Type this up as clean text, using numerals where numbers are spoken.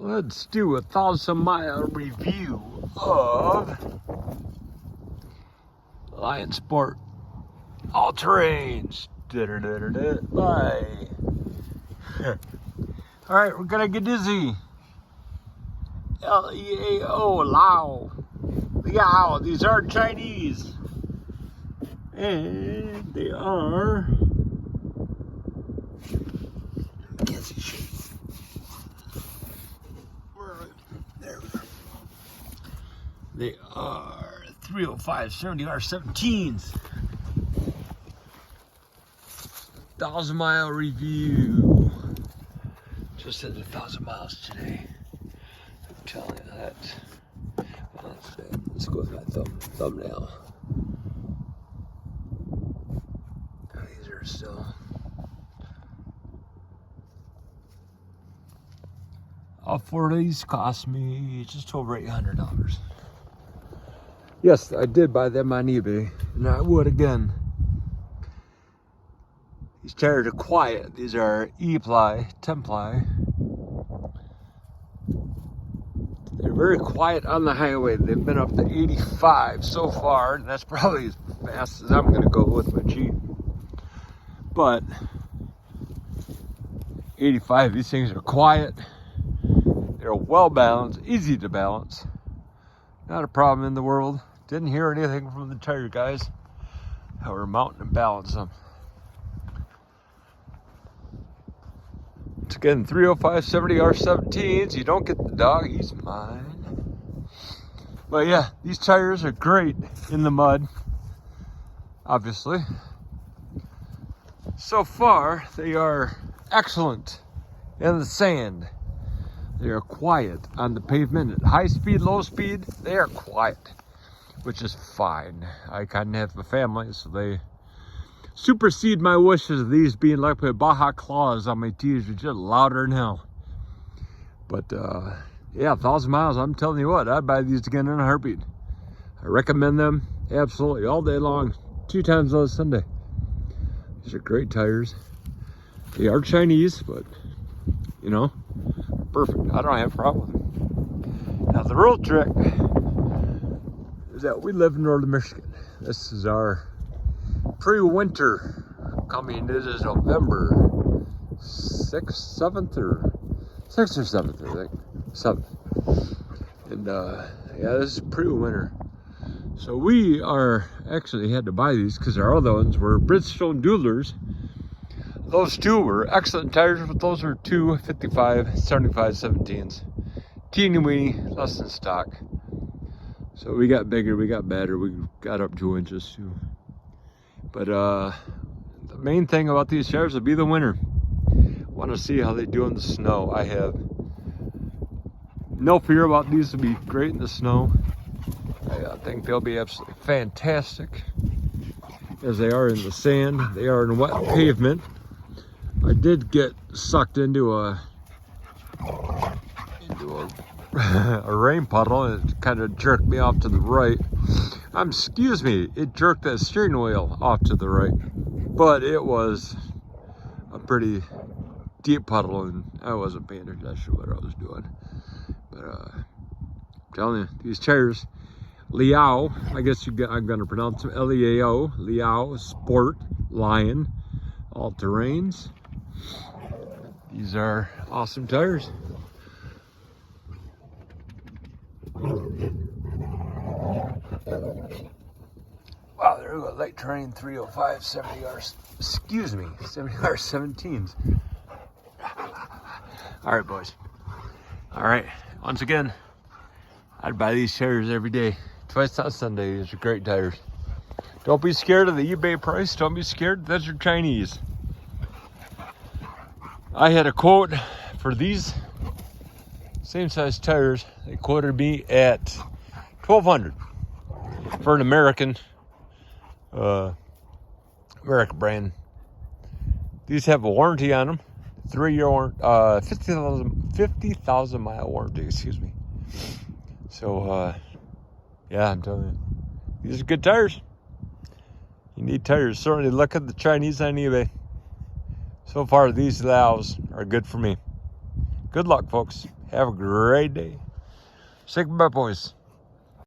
Let's do a 1,000-mile review of Lion Sport All-Terrains. Bye. All right, we're gonna get dizzy. Leao, Lao. Leao, these are Chinese. And they are... Can't see shit. There we go. They are 305 70R17s. 1,000-mile review. Just hit 1,000 miles today. I'm telling you that. Let's go with my thumbnail. These are still. All 4 of these cost me just over $800. Yes, I did buy them on eBay, and I would again. These tires are quiet. These are E-ply, 10-ply. They're very quiet on the highway. They've been up to 85 so far, and that's probably as fast as I'm going to go with my Jeep. But 85, these things are quiet. They're well balanced, easy to balance. Not a problem in the world. Didn't hear anything from the tire guys. How we're mounting and balance them. It's again 305 70R17s. You don't get the dog, he's mine. But yeah, these tires are great in the mud, obviously. So far, they are excellent in the sand. They are quiet on the pavement. At high speed, low speed, they are quiet, which is fine. I kind of have a family, so they supersede my wishes of these being like my Baja claws on my teeth, which are just louder than hell. But yeah, 1,000 miles, I'm telling you what, I'd buy these again in a heartbeat. I recommend them absolutely all day long, 2 times on Sunday. These are great tires. They are Chinese, but you know, perfect. I don't have a problem with them. Now the real trick is that we live in northern Michigan. This is our pre-winter coming. This is November 6th, 7th, or 6th or 7th, I think. 7th. And yeah, this is pre-winter. So we are actually had to buy these because our other ones were Bridgestone Duelers. Those two were excellent tires, but those are 255 75 17s. Teeny weeny, less than stock. So we got bigger, we got better, we got up 2 inches too. But the main thing about these tires will be the winter. Want to see how they do in the snow. I have no fear about these to be great in the snow. I think they'll be absolutely fantastic as they are in the sand. They are in wet pavement. I did get sucked into a rain puddle, and it kind of jerked me off to the right. Excuse me, it jerked that steering wheel off to the right, but it was a pretty deep puddle, and I wasn't paying attention to what I was doing. But I'm telling you, these tires, Leao, I guess I'm going to pronounce them L-E-A-O, Leao Sport Lion All-Terrains. These are awesome tires. Wow, there we go. Light terrain 305 70R, excuse me, 70R17s. All right, boys. All right, once again, I'd buy these tires every day. Twice on Sunday. These are great tires. Don't be scared of the eBay price. Don't be scared. Those are Chinese. I had a quote for these same size tires. They quoted me at $1,200 for an American brand. These have a warranty on them, 3-year warranty, 50,000 mile warranty. Excuse me. So yeah, I'm telling you, these are good tires. You need tires. Certainly look at the Chinese on eBay. So far, these Laos are good for me. Good luck, folks. Have a great day. Say goodbye, boys.